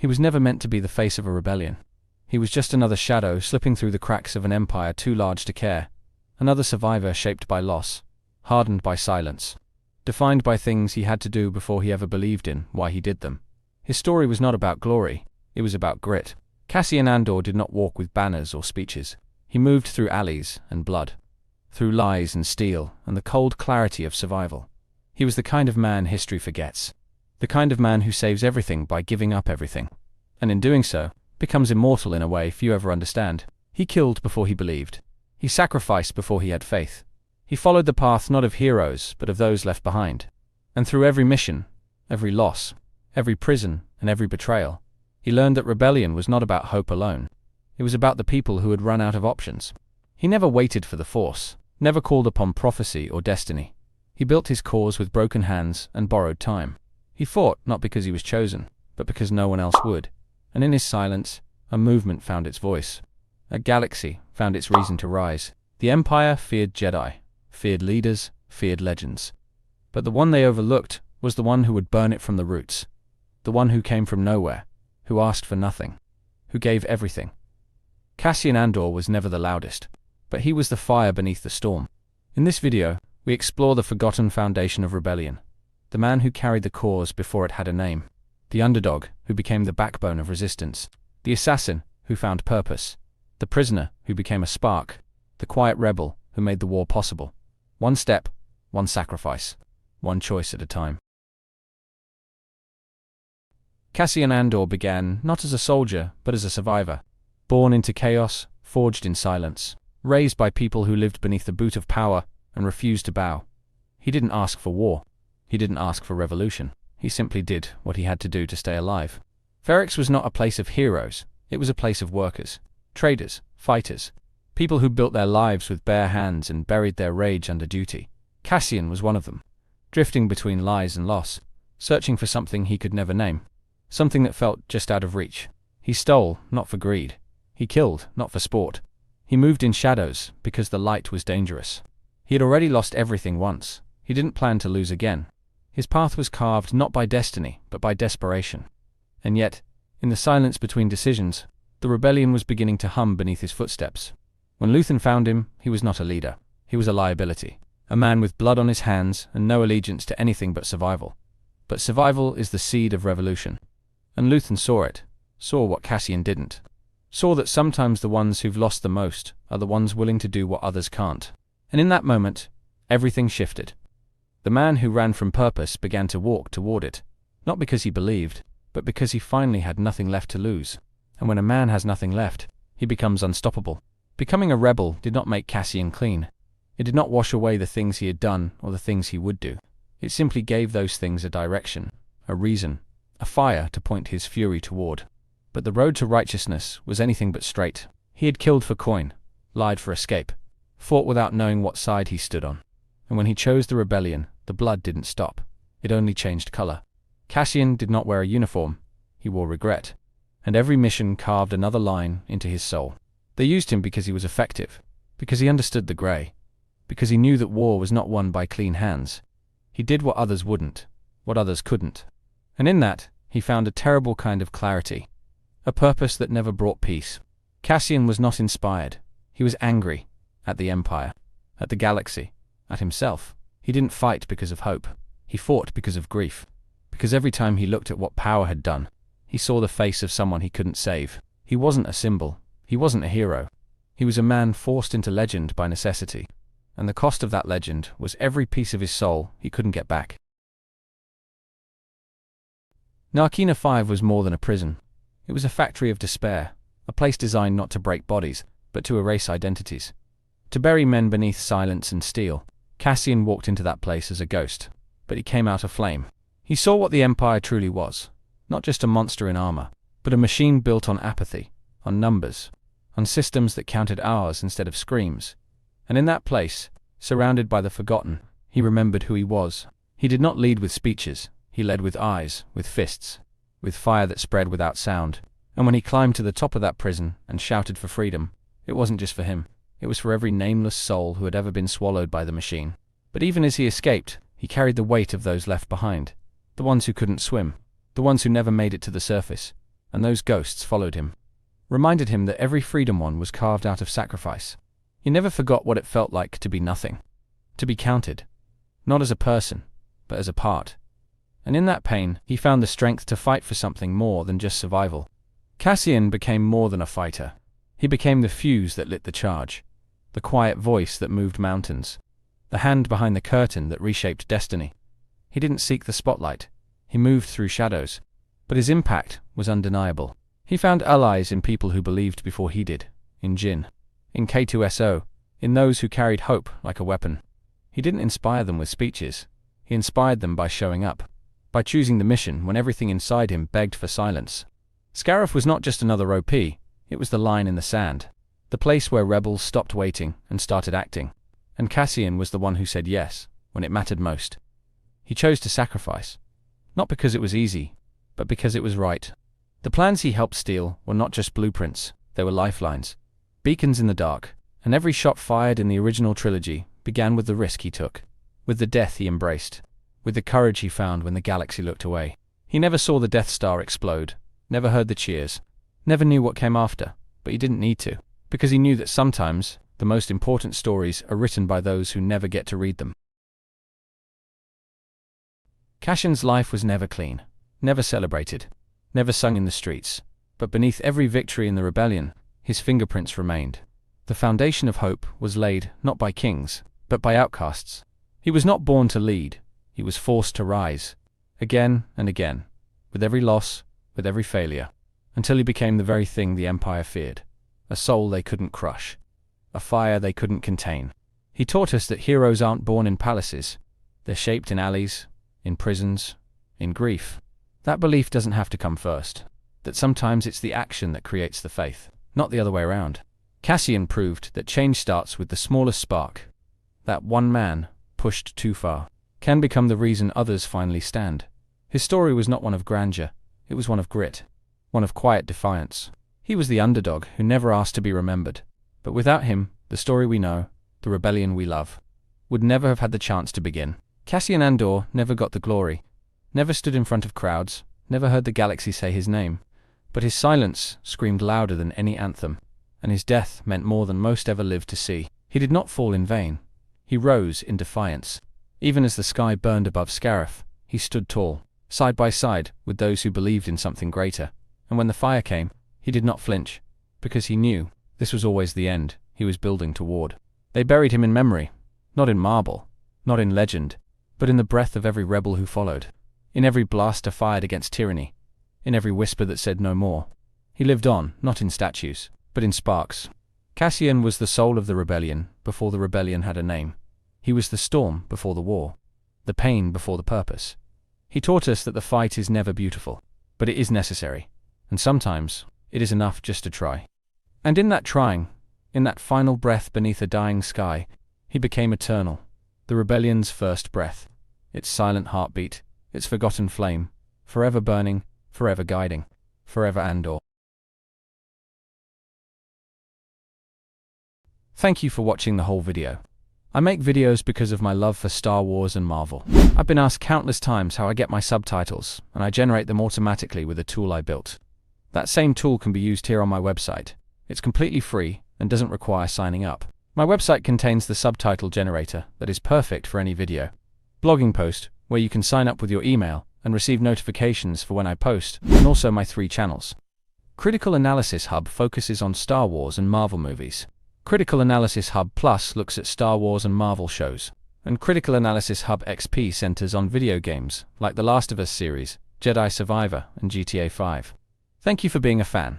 He was never meant to be the face of a rebellion. He was just another shadow slipping through the cracks of an empire too large to care, another survivor shaped by loss, hardened by silence, defined by things he had to do before he ever believed in why he did them. His story was not about glory, it was about grit. Cassian Andor did not walk with banners or speeches. He moved through alleys and blood, through lies and steel and the cold clarity of survival. He was the kind of man history forgets, the kind of man who saves everything by giving up everything, and in doing so, becomes immortal in a way few ever understand. He killed before he believed. He sacrificed before he had faith. He followed the path not of heroes, but of those left behind. And through every mission, every loss, every prison, and every betrayal, he learned that rebellion was not about hope alone. It was about the people who had run out of options. He never waited for the Force, never called upon prophecy or destiny. He built his cause with broken hands and borrowed time. He fought not because he was chosen, but because no one else would. And in his silence, a movement found its voice. A galaxy found its reason to rise. The Empire feared Jedi, feared leaders, feared legends. But the one they overlooked was the one who would burn it from the roots. The one who came from nowhere, who asked for nothing, who gave everything. Cassian Andor was never the loudest, but he was the fire beneath the storm. In this video, we explore the forgotten foundation of rebellion, the man who carried the cause before it had a name, the underdog who became the backbone of resistance, the assassin who found purpose, the prisoner who became a spark, the quiet rebel who made the war possible. One step, one sacrifice, one choice at a time. Cassian Andor began not as a soldier, but as a survivor. Born into chaos, forged in silence, raised by people who lived beneath the boot of power and refused to bow. He didn't ask for war. He didn't ask for revolution. He simply did what he had to do to stay alive. Ferrix was not a place of heroes. It was a place of workers, traders, fighters, people who built their lives with bare hands and buried their rage under duty. Cassian was one of them, drifting between lies and loss, searching for something he could never name, something that felt just out of reach. He stole, not for greed. He killed, not for sport. He moved in shadows because the light was dangerous. He had already lost everything once. He didn't plan to lose again. His path was carved not by destiny, but by desperation. And yet, in the silence between decisions, the rebellion was beginning to hum beneath his footsteps. When Luthen found him, he was not a leader. He was a liability. A man with blood on his hands and no allegiance to anything but survival. But survival is the seed of revolution. And Luthen saw it, saw what Cassian didn't. Saw that sometimes the ones who've lost the most are the ones willing to do what others can't. And in that moment, everything shifted. The man who ran from purpose began to walk toward it, not because he believed, but because he finally had nothing left to lose. And when a man has nothing left, he becomes unstoppable. Becoming a rebel did not make Cassian clean. It did not wash away the things he had done or the things he would do. It simply gave those things a direction, a reason, a fire to point his fury toward. But the road to righteousness was anything but straight. He had killed for coin, lied for escape, fought without knowing what side he stood on. And when he chose the rebellion, the blood didn't stop. It only changed color. Cassian did not wear a uniform. He wore regret. And every mission carved another line into his soul. They used him because he was effective, because he understood the gray, because he knew that war was not won by clean hands. He did what others wouldn't, what others couldn't. And in that, he found a terrible kind of clarity, a purpose that never brought peace. Cassian was not inspired. He was angry at the Empire, at the galaxy, at himself. He didn't fight because of hope. He fought because of grief. Because every time he looked at what power had done, he saw the face of someone he couldn't save. He wasn't a symbol. He wasn't a hero. He was a man forced into legend by necessity. And the cost of that legend was every piece of his soul he couldn't get back. Narkina 5 was more than a prison. It was a factory of despair, a place designed not to break bodies, but to erase identities. To bury men beneath silence and steel. Cassian walked into that place as a ghost, but he came out aflame. He saw what the Empire truly was, not just a monster in armor, but a machine built on apathy, on numbers, on systems that counted hours instead of screams. And in that place, surrounded by the forgotten, he remembered who he was. He did not lead with speeches. He led with eyes, with fists, with fire that spread without sound. And when he climbed to the top of that prison and shouted for freedom, it wasn't just for him. It was for every nameless soul who had ever been swallowed by the machine. But even as he escaped, he carried the weight of those left behind. The ones who couldn't swim. The ones who never made it to the surface. and those ghosts followed him, reminded him that every freedom won was carved out of sacrifice. He never forgot what it felt like to be nothing, to be counted, not as a person, but as a part. And in that pain, he found the strength to fight for something more than just survival. Cassian became more than a fighter. He became the fuse that lit the charge, the quiet voice that moved mountains, the hand behind the curtain that reshaped destiny. He didn't seek the spotlight. He moved through shadows, but his impact was undeniable. He found allies in people who believed before he did, in Jin, in K2SO, in those who carried hope like a weapon. He didn't inspire them with speeches. He inspired them by showing up, by choosing the mission when everything inside him begged for silence. Scarif was not just another OP, it was the line in the sand, the place where rebels stopped waiting and started acting. And Cassian was the one who said yes, when it mattered most. He chose to sacrifice, not because it was easy, but because it was right. The plans he helped steal were not just blueprints, they were lifelines, beacons in the dark, and every shot fired in the original trilogy began with the risk he took, with the death he embraced, with the courage he found when the galaxy looked away. He never saw the Death Star explode, never heard the cheers, never knew what came after, but he didn't need to, because he knew that sometimes the most important stories are written by those who never get to read them. Cassian's life was never clean, never celebrated, never sung in the streets, but beneath every victory in the rebellion, his fingerprints remained. The foundation of hope was laid not by kings, but by outcasts. He was not born to lead, he was forced to rise, again and again, with every loss, with every failure, until he became the very thing the Empire feared, a soul they couldn't crush, a fire they couldn't contain. He taught us that heroes aren't born in palaces, they're shaped in alleys, in prisons, in grief. That belief doesn't have to come first, that sometimes it's the action that creates the faith, not the other way around. Cassian proved that change starts with the smallest spark, that one man, pushed too far, can become the reason others finally stand. His story was not one of grandeur, it was one of grit, one of quiet defiance. He was the underdog who never asked to be remembered, but without him, the story we know, the rebellion we love, would never have had the chance to begin. Cassian Andor never got the glory, never stood in front of crowds, never heard the galaxy say his name, but his silence screamed louder than any anthem, and his death meant more than most ever lived to see. He did not fall in vain. He rose in defiance. Even as the sky burned above Scarif, he stood tall, side by side with those who believed in something greater. And when the fire came, he did not flinch, because he knew this was always the end he was building toward. They buried him in memory, not in marble, not in legend, but in the breath of every rebel who followed, in every blaster fired against tyranny, in every whisper that said no more. He lived on, not in statues, but in sparks. Cassian was the soul of the rebellion before the rebellion had a name. He was the storm before the war, the pain before the purpose. He taught us that the fight is never beautiful, but it is necessary, and sometimes it is enough just to try. And in that trying, in that final breath beneath a dying sky, he became eternal, the rebellion's first breath, its silent heartbeat, its forgotten flame, forever burning, forever guiding, forever Andor. Thank you for watching the whole video. I make videos because of my love for Star Wars and Marvel. I've been asked countless times how I get my subtitles, and I generate them automatically with a tool I built. That same tool can be used here on my website. It's completely free and doesn't require signing up. My website contains the subtitle generator that is perfect for any video, blogging post, where you can sign up with your email and receive notifications for when I post, and also my 3 channels. Critical Analysis Hub focuses on Star Wars and Marvel movies. Critical Analysis Hub Plus looks at Star Wars and Marvel shows, and Critical Analysis Hub XP centers on video games like The Last of Us series, Jedi Survivor, and GTA 5. Thank you for being a fan.